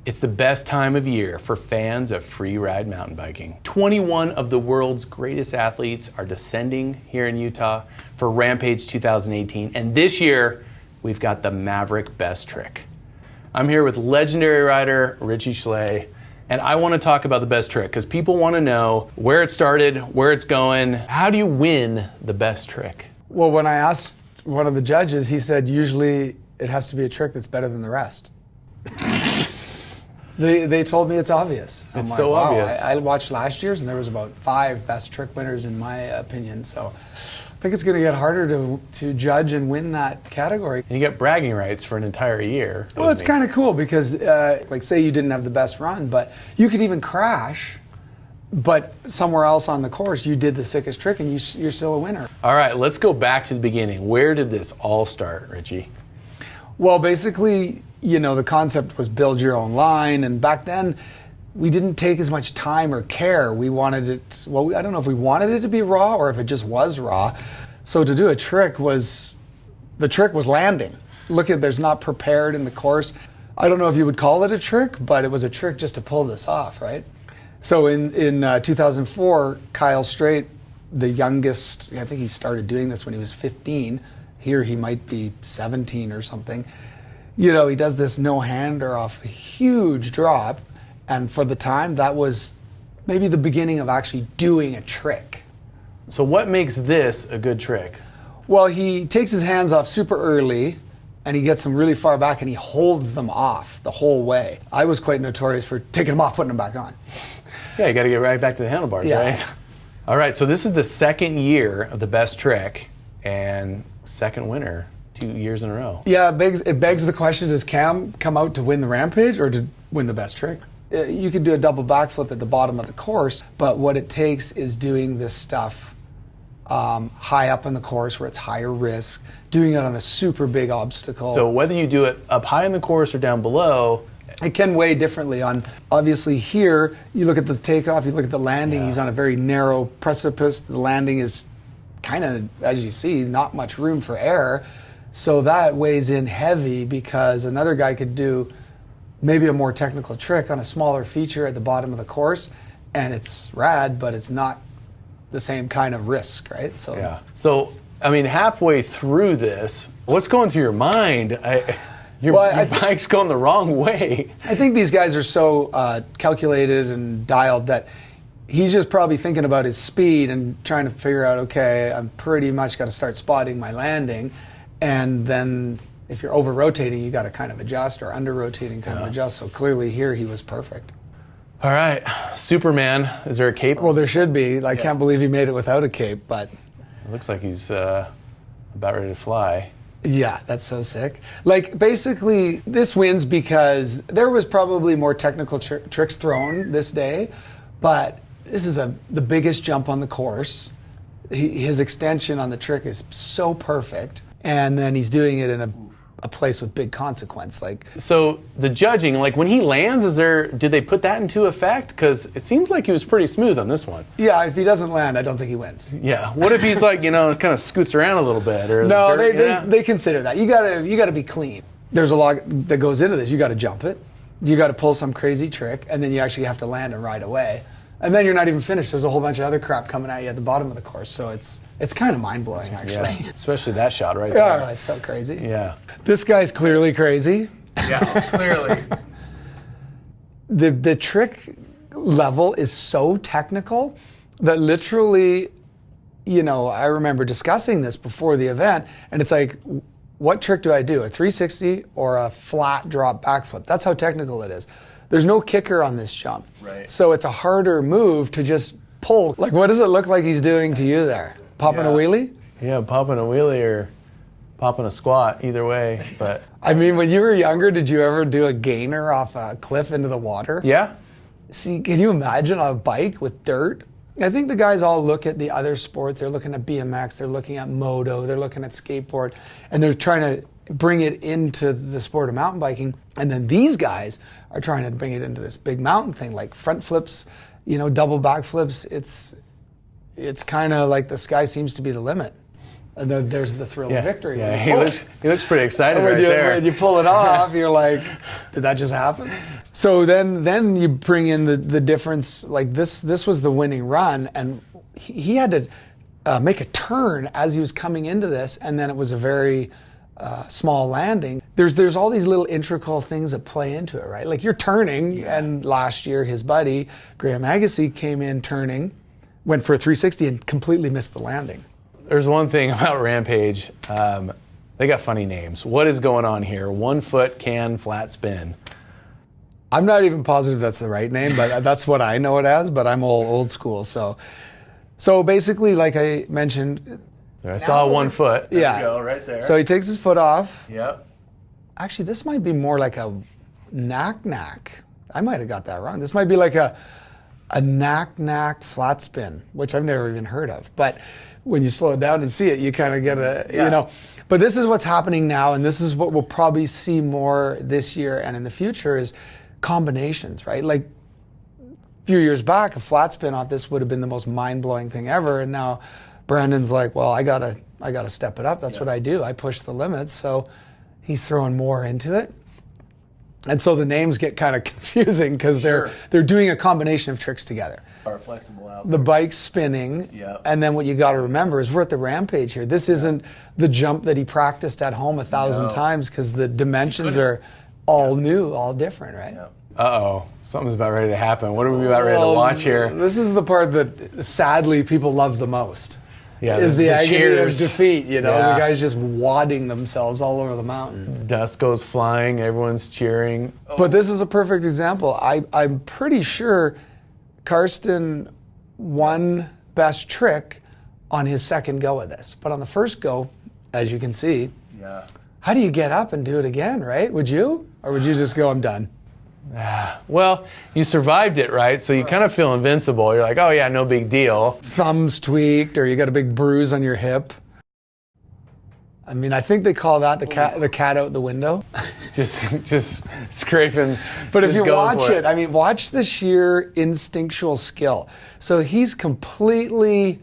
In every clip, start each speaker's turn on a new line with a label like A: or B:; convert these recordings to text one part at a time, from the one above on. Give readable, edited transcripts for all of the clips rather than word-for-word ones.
A: It's the best time of year for fans of free ride mountain biking. 21 of the world's greatest athletes are descending here in Utah for Rampage 2018. And this year, we've got the Maverik Best Trick. I'm here with legendary rider Richie Schley, and I want to talk about the Best Trick because people want to know where it started, where it's going. How do you win the Best Trick?
B: Well, when I asked one of the judges, he said usually it has to be a trick that's better than the rest. They told me it's obvious.
A: It's like, so obvious.
B: I watched last year's and there was about 5 Best Trick winners in my opinion. So I think it's going to get harder to judge and win that category.
A: And you get bragging rights for an entire year.
B: Well, it's kind of cool because like say you didn't have the best run, but you could even crash, but somewhere else on the course you did the sickest trick and you're still a winner.
A: All right, let's go back to the beginning. Where did this all start, Richie?
B: Well, basically, you know, the concept was build your own line, and back then we didn't take as much time or care. We wanted it, well, I don't know if we wanted it to be raw or if it just was raw. So to do a trick the trick was landing. Look at, there's not prepared in the course. I don't know if you would call it a trick, but it was a trick just to pull this off, right? So in 2004, Kyle Straight, the youngest, I think he started doing this when he was 15. Here he might be 17 or something. You know, he does this no-hander off a huge drop, and for the time, that was maybe the beginning of actually doing a trick.
A: So what makes this a good trick?
B: Well, he takes his hands off super early, and he gets them really far back, and he holds them off the whole way. I was quite notorious for taking them off, putting them back on.
A: Yeah, you got to get right back to the handlebars, right? All right, so this is the second year of the Best Trick, and second winner 2 years in a row.
B: Yeah, it begs the question, does Cam come out to win the Rampage or to win the Best Trick? You could do a double backflip at the bottom of the course, but what it takes is doing this stuff high up in the course where it's higher risk, doing it on a super big obstacle.
A: So whether you do it up high in the course or down below,
B: it can weigh differently on, obviously here, you look at the takeoff, you look at the landing, he's on a very narrow precipice, the landing is kind of, as you see, not much room for error. So that weighs in heavy because another guy could do maybe a more technical trick on a smaller feature at the bottom of the course, and it's rad, but it's not the same kind of risk, right? So
A: yeah. So, I mean, halfway through this, what's going through your mind? Your bike's going the wrong way.
B: I think these guys are so calculated and dialed that he's just probably thinking about his speed and trying to figure out, okay, I'm pretty much got to start spotting my landing. And then if you're over-rotating, you got to kind of adjust, or under-rotating kind of adjust. So clearly here he was perfect.
A: All right, Superman, is there a cape?
B: Well, there should be. I can't believe he made it without a cape, but...
A: It looks like he's about ready to fly.
B: Yeah, that's so sick. Like, basically, this wins because there was probably more technical tricks thrown this day, but this is the biggest jump on the course. His extension on the trick is so perfect, and then he's doing it in a place with big consequence. Like,
A: so the judging, like when he lands, did they put that into effect? Because it seems like he was pretty smooth on this one.
B: Yeah, if he doesn't land, I don't think he wins.
A: Yeah. What if he's like, kind of scoots around a little bit? Or
B: no, they consider that. You gotta be clean. There's a lot that goes into this. You got to jump it. You got to pull some crazy trick, and then you actually have to land and ride away. And then you're not even finished. There's a whole bunch of other crap coming at you at the bottom of the course. So it's kind of mind-blowing, actually.
A: Yeah. Especially that shot right there.
B: Yeah, it's so crazy.
A: Yeah.
B: This guy's clearly crazy.
A: Yeah, clearly.
B: The trick level is so technical that literally, I remember discussing this before the event, and it's like, what trick do I do? A 360 or a flat drop backflip? That's how technical it is. There's no kicker on this jump.
A: Right.
B: So it's a harder move to just pull. Like, what does it look like he's doing to you there? Popping a wheelie?
A: Yeah, popping a wheelie or popping a squat, either way. But
B: I mean, when you were younger, did you ever do a gainer off a cliff into the water?
A: Yeah.
B: See, can you imagine on a bike with dirt? I think the guys all look at the other sports. They're looking at BMX, they're looking at moto, they're looking at skateboard, and they're trying to bring it into the sport of mountain biking. And then these guys are trying to bring it into this big mountain thing, like front flips, double back flips. It's kind of like the sky seems to be the limit. And then there's the thrill of victory.
A: Yeah, he looks pretty excited right there.
B: When you pull it off, you're like, did that just happen? So then you bring in the difference. Like this was the winning run, and he had to make a turn as he was coming into this, and then it was a very small landing. There's all these little integral things that play into it, right? Like you're turning, and last year his buddy Graham Agassi came in turning, went for a 360 and completely missed the landing.
A: There's one thing about Rampage. They got funny names. What is going on here? 1 foot can flat spin.
B: I'm not even positive that's the right name, but that's what I know it as. But I'm old school, so basically, like I mentioned,
A: I saw 1 foot. There
B: yeah,
A: you go, right there.
B: So he takes his foot off.
A: Yep.
B: Actually, this might be more like a knack. I might have got that wrong. This might be like a knack flat spin, which I've never even heard of. But when you slow it down and see it, you kind of get you know. But this is what's happening now, and this is what we'll probably see more this year and in the future is combinations, right? Like a few years back, a flat spin off this would have been the most mind-blowing thing ever, and now Brandon's like, well, I gotta step it up. That's what I do. I push the limits. So he's throwing more into it. And so the names get kind of confusing because they're doing a combination of tricks together.
A: Our flexible out.
B: The bike's spinning, and then what you got to remember is we're at the Rampage here. This isn't the jump that he practiced at home 1,000 times because the dimensions are all new, all different, right?
A: Yeah. Uh-oh, something's about ready to happen. What are we about ready to watch here?
B: This is the part that sadly people love the most.
A: Yeah,
B: is the agony
A: cheers.
B: of defeat, you know, the guys just wadding themselves all over the mountain.
A: Dust goes flying, everyone's cheering.
B: But this is a perfect example. I'm pretty sure Karsten won Best Trick on his second go of this. But on the first go, as you can see, how do you get up and do it again, right? Would you? Or would you just go, I'm done?
A: Well, you survived it, right? So you kind of feel invincible. You're like, oh yeah, no big deal.
B: Thumbs tweaked, or you got a big bruise on your hip. I mean, I think they call that the cat out the window.
A: just scraping.
B: But if you watch it, I mean, watch the sheer instinctual skill. So he's completely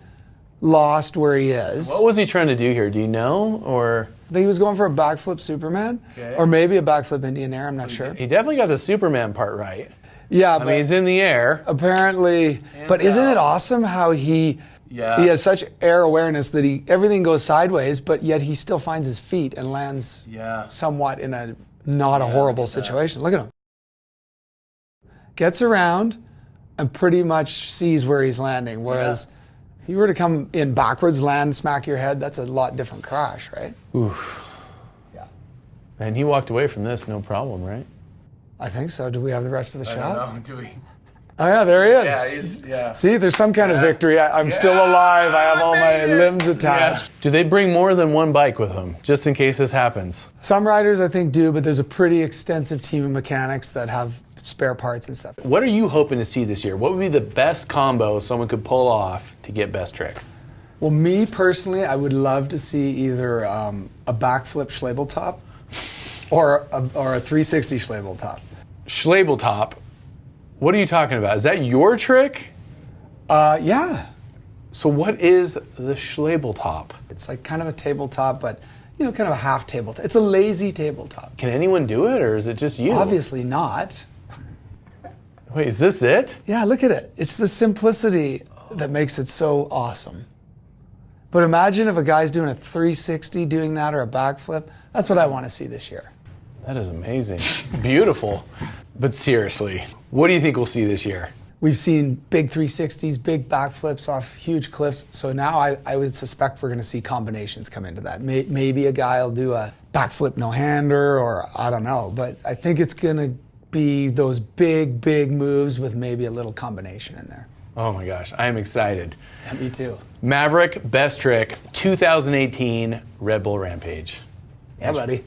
B: lost where he is.
A: What was he trying to do here? Do you know, or?
B: I think he was going for a backflip Superman, or maybe a backflip Indian Air. I'm not sure.
A: He definitely got the Superman part right.
B: Yeah,
A: I mean, he's in the air.
B: Apparently, but isn't it awesome how he has such air awareness that everything goes sideways, but yet he still finds his feet and lands somewhat in a not a horrible situation. Look at him. Gets around and pretty much sees where he's landing, whereas if you were to come in backwards, land, smack your head, that's a lot different crash, right?
A: Oof. Yeah. And he walked away from this, no problem, right?
B: I think so. Do we have the rest of the shot?
A: I don't know. Do we?
B: Oh yeah, there he is. See, there's some kind of victory. I'm still alive. I have all my limbs attached.
A: Do they bring more than one bike with them, just in case this happens?
B: Some riders, I think, do, but there's a pretty extensive team of mechanics that have spare parts and stuff.
A: What are you hoping to see this year? What would be the best combo someone could pull off to get Best Trick?
B: Well, me personally, I would love to see either a backflip Schlebel top or a 360 Schlebel top.
A: Schlebel top? What are you talking about? Is that your trick?
B: Yeah.
A: So what is the Schlebel top?
B: It's like kind of a tabletop, but kind of a half tabletop. It's a lazy tabletop.
A: Can anyone do it, or is it just you?
B: Obviously not.
A: Wait, is this it?
B: Yeah, look at it. It's the simplicity that makes it so awesome. But imagine if a guy's doing a 360 doing that or a backflip. That's what I want to see this year.
A: That is amazing. It's beautiful. But seriously, what do you think we'll see this year?
B: We've seen big 360s, big backflips off huge cliffs. So now I would suspect we're going to see combinations come into that. Maybe a guy will do a backflip no-hander, or I don't know. But I think it's going to be those big, big moves with maybe a little combination in there.
A: Oh my gosh, I am excited.
B: Yeah, me too.
A: Maverik Best Trick 2018 Red Bull Rampage.
B: Yeah, buddy.